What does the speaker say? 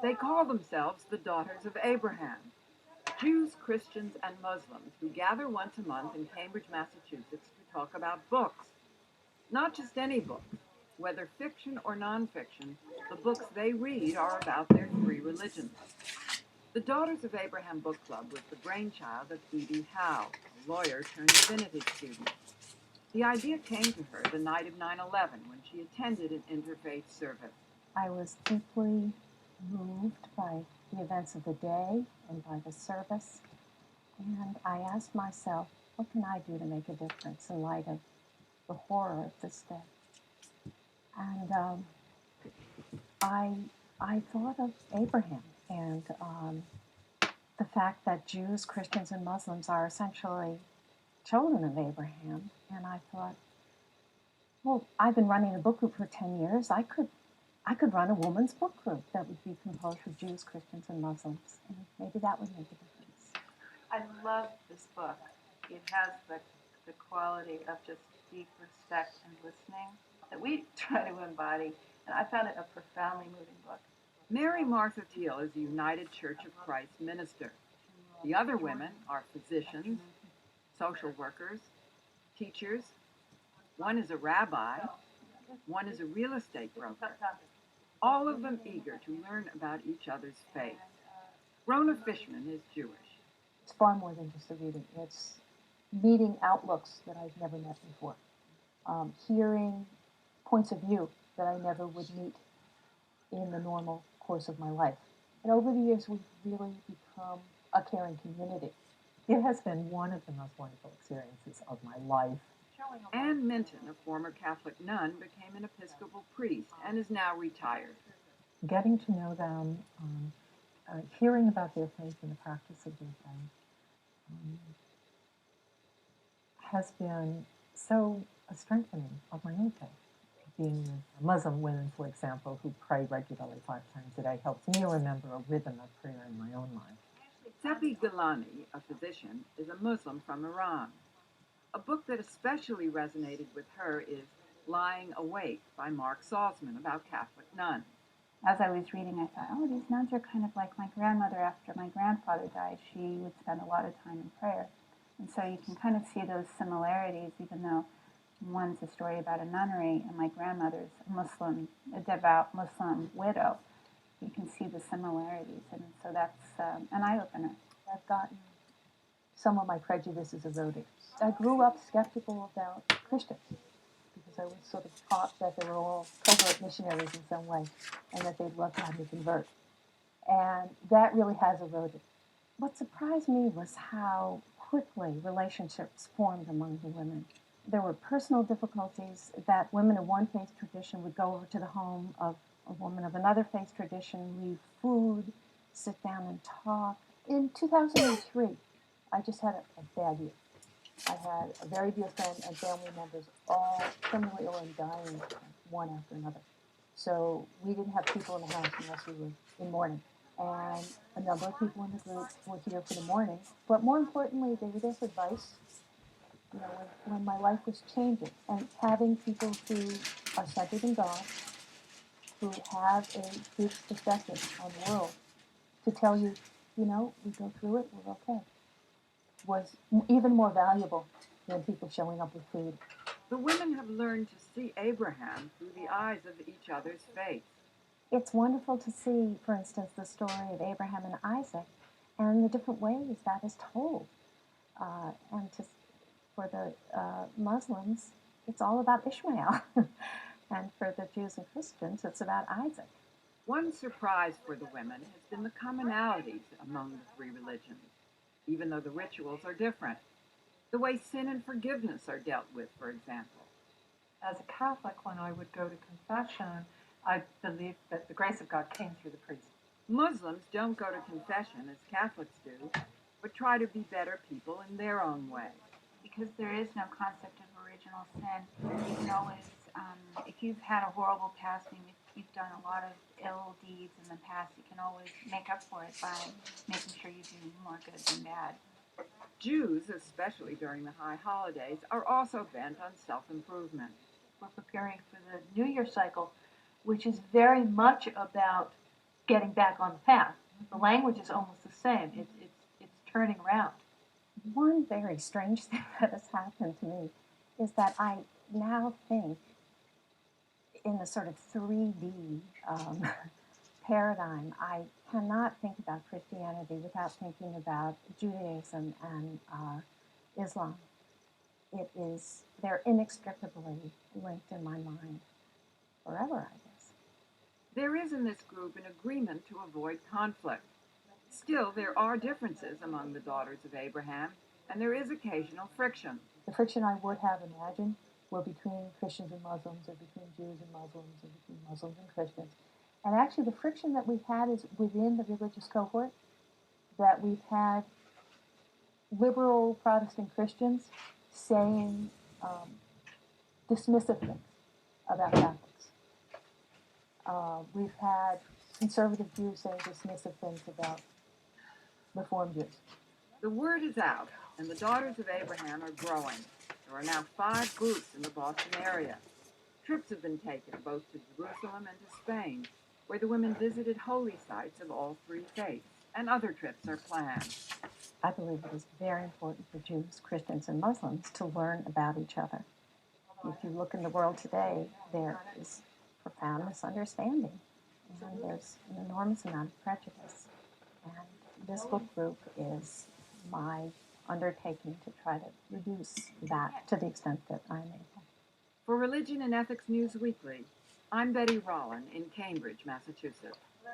They call themselves the Daughters of Abraham, Jews, Christians, and Muslims who gather once a month in Cambridge, Massachusetts to talk about books. Not just any books. Whether fiction or nonfiction, the books they read are about their three religions. The Daughters of Abraham Book Club was the brainchild of E.B. Howe, a lawyer turned divinity student. The idea came to her the night of 9/11 when she attended an interfaith service. I was deeply moved by the events of the day and by the service, and I asked myself, what can I do to make a difference in light of the horror of this day? And I, I thought of Abraham and the fact that Jews, Christians, and Muslims are essentially children of Abraham. And I thought, well, I've been running a book group for 10 years. I could run a women's book group that would be composed of Jews, Christians, and Muslims, and maybe that would make a difference. I love this book. It has the quality of just deep respect and listening that we try to embody, and I found it a profoundly moving book. Mary Martha Teal is a United Church of Christ minister. The other women are physicians, social workers, teachers. One is a rabbi. One is a real estate broker. All of them eager to learn about each other's faith. Rona Fishman is Jewish. It's far more than just a reading. It's meeting outlooks that I've never met before, hearing points of view that I never would meet in the normal course of my life. And over the years, we've really become a caring community. It has been one of the most wonderful experiences of my life. Ann Minton, a former Catholic nun, became an Episcopal priest and is now retired. Getting to know them, hearing about their faith and the practice of their faith has been so strengthening of my own faith. Being with Muslim women, for example, who pray regularly 5 times a day helps me remember a rhythm of prayer in my own life. Seppi Gilani, a physician, is a Muslim from Iran. A book that especially resonated with her is Lying Awake by Mark Salzman about Catholic nuns. As I was reading, I thought, oh, these nuns are kind of like my grandmother after my grandfather died. She would spend a lot of time in prayer. And so you can kind of see those similarities, even though one's a story about a nunnery and my grandmother's a devout Muslim widow. You can see the similarities. And so that's an eye-opener. I've gotten some of my prejudices eroded. I grew up skeptical about Christians because I was sort of taught that they were all covert missionaries in some way and that they'd love to have me convert. And that really has eroded. What surprised me was how quickly relationships formed among the women. There were personal difficulties that women of one faith tradition would go over to the home of a woman of another faith tradition, leave food, sit down and talk. In 2003, I just had a bad year. I had a very dear friend and family members all terminally ill and dying one after another. So we didn't have people in the house unless we were in mourning. And a number of people in the group were here for the mourning. But more importantly, they were there for advice. You know, when my life was changing, and having people who are centered in God, who have a big perspective on the world, to tell you, you know, we go through it, we're okay, was even more valuable than people showing up with food. The women have learned to see Abraham through the eyes of each other's faith. It's wonderful to see, for instance, the story of Abraham and Isaac and the different ways that is told. For the Muslims, it's all about Ishmael. And for the Jews and Christians, it's about Isaac. One surprise for the women has been the commonalities among the three religions, even though the rituals are different. The way sin and forgiveness are dealt with, for example. As a Catholic, when I would go to confession, I believed that the grace of God came through the priest. Muslims don't go to confession as Catholics do, but try to be better people in their own way. Because there is no concept of original sin. You can always, if you've had a horrible past and you've done a lot of ill deeds in the past, you can always make up for it by making sure you do more good than bad. Jews, especially during the high holidays, are also bent on self-improvement. We're preparing for the New Year cycle, which is very much about getting back on the path. The language is almost the same. It's turning around. One very strange thing that has happened to me is that I now think in the sort of 3D paradigm. I cannot think about Christianity without thinking about Judaism and Islam. They're inextricably linked in my mind forever, I guess. There is in this group an agreement to avoid conflict. Still, there are differences among the daughters of Abraham, and there is occasional friction. The friction I would have imagined were between Christians and Muslims, or between Jews and Muslims, or between Muslims and Christians. And actually, the friction that we've had is within the religious cohort, that we've had liberal Protestant Christians saying dismissive things about Catholics. We've had conservative Jews saying dismissive things about Reformed Jews. The word is out, and the daughters of Abraham are growing. There are now 5 groups in the Boston area. Trips have been taken both to Jerusalem and to Spain, where the women visited holy sites of all 3 faiths, and other trips are planned. I believe it is very important for Jews, Christians, and Muslims to learn about each other. If you look in the world today, there is profound misunderstanding, and there's an enormous amount of prejudice. And this book group is my undertaking to try to reduce that to the extent that I'm able. For Religion and Ethics News Weekly, I'm Betty Rollin in Cambridge, Massachusetts.